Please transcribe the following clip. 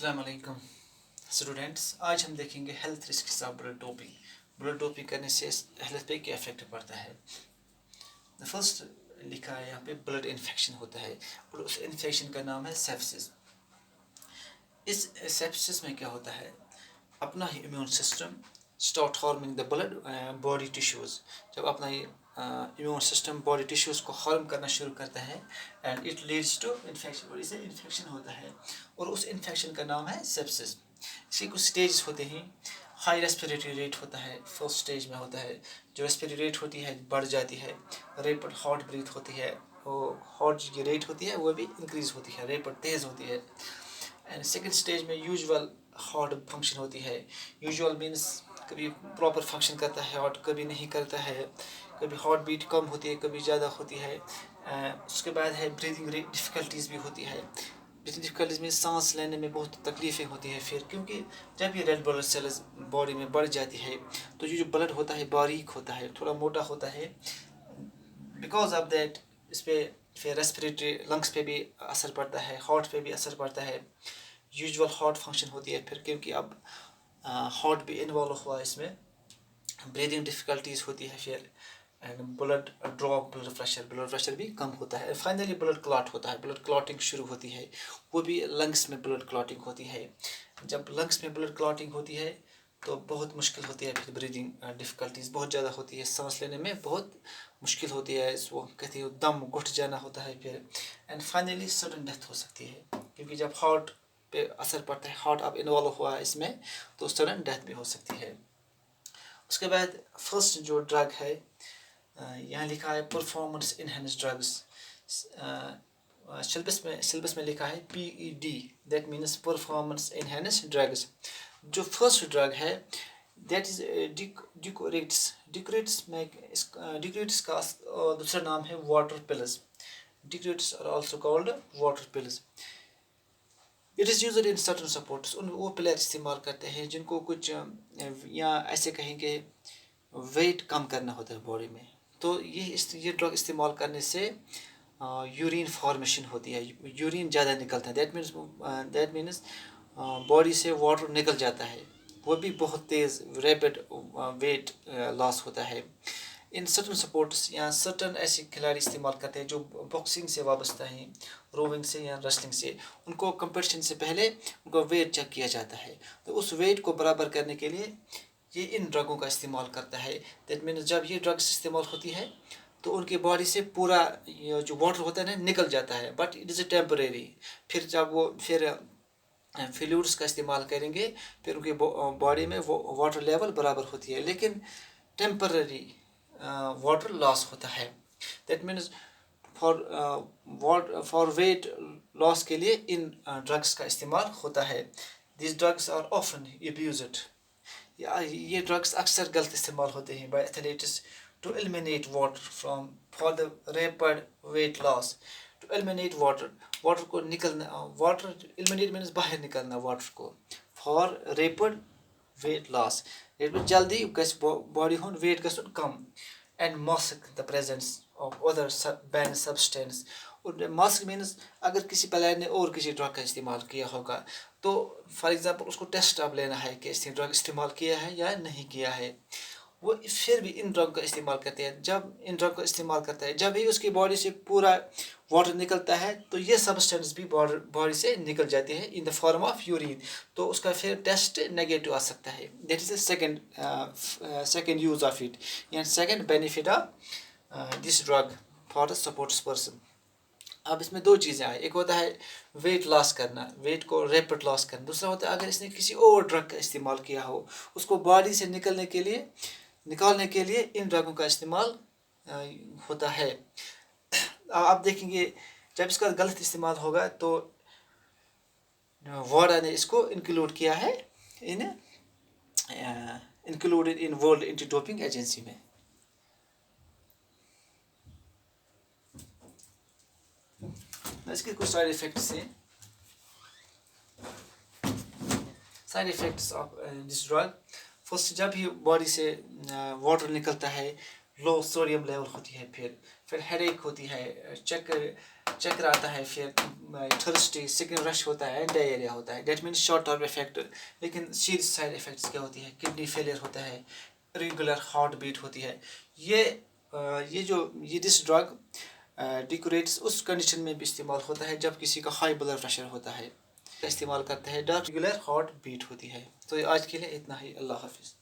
अस्सलाम वालेकुम स्टूडेंट्स, आज हम देखेंगे health risk of blood doping. Blood doping करने से हेल्थ पे क्या इफेक्ट पड़ता है। फर्स्ट लिखा है यहाँ पे ब्लड इन्फेक्शन होता है और उस इन्फेक्शन का नाम है सेप्सिस। इस सेप्सिस में क्या होता है, अपना ही immune system start harming the blood body tissues. जब अपना ये इम्यून सिस्टम बॉडी टिश्यूज़ को हार्म करना शुरू करता है and it leads to infection, और इससे इन्फेक्शन होता है और उस इन्फेक्शन का नाम है सेप्सिस। इसके कुछ स्टेज होते हैं। हाई रेस्पिरेटरी रेट होता है, फर्स्ट स्टेज में होता है। जो रेस्पिरेटरी रेट होती है बढ़ जाती है। रेपिड हार्ट ब्रीथ होती है, वो हार्ट की रेट होती है वो भी इंक्रीज़ होती है, रेपिड तेज़ होती है। एंड सेकेंड स्टेज में यूजुअल हार्ट फंक्शन होती है। यूजुअल मीन्स कभी प्रॉपर फंक्शन करता है हार्ट, कभी नहीं करता है, कभी हार्ट बीट कम होती है, कभी ज़्यादा होती है। उसके बाद है ब्रीदिंग डिफ़िकल्टीज़ भी होती है। ब्रीदिंग डिफ़िकल्टीज़ में सांस लेने में बहुत तकलीफ़ें होती है फिर, क्योंकि जब ये रेड ब्लड सेल्स बॉडी में बढ़ जाती है तो ये जो ब्लड होता है बारीक होता है, थोड़ा मोटा होता है। बिकॉज ऑफ दैट इस पर फिर रेस्पिरेटरी लंग्स पे भी असर पड़ता है, हार्ट पे भी असर पड़ता है। यूजुअल हार्ट फंक्शन होती है फिर, क्योंकि अब हार्ट भी इन्वॉल्व हुआ इसमें। ब्रीदिंग डिफ़िकल्टीज़ होती है फिर, and blood drop, blood pressure भी कम होता है। फाइनली ब्लड क्लॉट होता है, ब्लड क्लॉटिंग शुरू होती है, वो भी लंग्स में ब्लड क्लॉटिंग होती है। जब लंग्स में ब्लड क्लॉटिंग होती है तो बहुत मुश्किल होती है, फिर ब्रीदिंग डिफ़िकल्टीज़ बहुत ज़्यादा होती है, सांस लेने में बहुत मुश्किल होती है, वो कहते हैं दम घुट जाना होता है फिर। एंड फाइनली सडन डेथ हो सकती है, क्योंकि जब हार्ट पे असर पड़ता है, हार्ट अब इन्वॉल्व हुआ है इसमें, तो सडन डेथ भी हो सकती है। उसके बाद फर्स्ट जो ड्रग है, यहाँ लिखा है परफॉर्मेंस इनहेंस ड्रग्स। सिलेबस में लिखा है PED, that means performance enhance drugs. जो फर्स्ट ड्रग है दैट इज डिकोरेट्स। डिकोरेट्स का दूसरा नाम है water pills. Diuretics are also called water pills. It is used in certain sports. उन वो प्लेयर इस्तेमाल करते हैं जिनको कुछ या ऐसे कहेंगे वेट कम करना होता है बॉडी में, तो ये ड्रग इस्तेमाल करने से यूरिन फॉर्मेशन होती है, यूरिन ज़्यादा निकलता है। दैट मीन्स बॉडी से वाटर निकल जाता है, वो भी बहुत तेज़ रैपिड वेट लॉस होता है। इन सर्टन सपोर्ट्स या सर्टन ऐसे खिलाड़ी इस्तेमाल करते हैं जो बॉक्सिंग से वाबस्ता हैं, रोविंग से या रेसलिंग से। उनको कंपटीशन से पहले उनका वेट चेक किया जाता है, तो उस वेट को बराबर करने के लिए ये इन ड्रगों का इस्तेमाल करता है। दैट मीन्स जब ये ड्रग्स इस्तेमाल होती है तो उनकी बॉडी से पूरा जो वाटर होता है ना निकल जाता है, बट इट इज़ टेम्परेरी। फिर जब वो फिर फ्लूइड्स का इस्तेमाल करेंगे, फिर उनकी बॉडी में वो वाटर लेवल बराबर होती है, लेकिन टेम्परेरी वाटर लॉस होता है। That means for weight loss के लिए इन ड्रग्स का इस्तेमाल होता है। This drugs are often abused. ये ड्रग्स अक्सर गलत इस्तेमाल होते हैं by athletes to eliminate water from for the rapid weight loss. To eliminate water को निकलना, वाटर एलिमिनेट मीन्स बाहर निकलना वाटर को, फॉर रैपिड वेट लॉस। जल्दी गस बॉडी हुन वेट गसन कम, and mask the presence of other ban substance. और मास्क मीन्स अगर किसी प्लेयर ने और किसी ड्रग का इस्तेमाल किया होगा, तो फॉर एग्जांपल उसको टेस्ट अब लेना है कि इसने ड्रग इस्तेमाल किया है या नहीं किया है, वो फिर भी इन ड्रग का इस्तेमाल करते हैं। जब इन ड्रग का इस्तेमाल करता है, जब ही उसकी बॉडी से पूरा वाटर निकलता है, तो ये सब्सटेंस भी बॉडी से निकल जाते हैं in the form of urine, तो उसका फिर टेस्ट नेगेटिव आ सकता है। That is the second use of it and second benefit of this drug for the supports person. अब इसमें दो चीज़ें आए, एक होता है वेट लॉस करना, वेट को रैपिड लॉस करना। दूसरा होता है अगर इसने किसी और ड्रग का इस्तेमाल किया हो, उसको बॉडी से निकालने के लिए इन ड्रगों का इस्तेमाल होता है। आप देखेंगे जब इसका गलत इस्तेमाल होगा तो वाडा ने इसको इंक्लूड किया है included in world anti doping agency में। इसके कुछ साइड इफ़ेक्ट्स हैं। Side effects of this drug, first जब ही बॉडी से वाटर निकलता है, لو سوڈیم لیول ہوتی ہے، پھر ہیڈ ایک ہوتی ہے، چکر آتا ہے، پھر تھرسٹی، سکن رش ہوتا ہے، ڈائریا ہوتا ہے. That means short term effect. لیکن سیریس سائڈ افیکٹس کیا ہوتی ہے؟ کڈنی فیلئر ہوتا ہے، ریگولر ہارٹ بیٹ ہوتی ہے. یہ دس ڈرگ ڈیکوریٹس اس کنڈیشن میں بھی استعمال ہوتا ہے جب کسی کا ہائی بلڈ پریشر ہوتا ہے، استعمال کرتا ہے ریگولر ہارٹ بیٹ ہوتی ہے. تو آج کے لیے اتنا ہی. اللہ حافظ.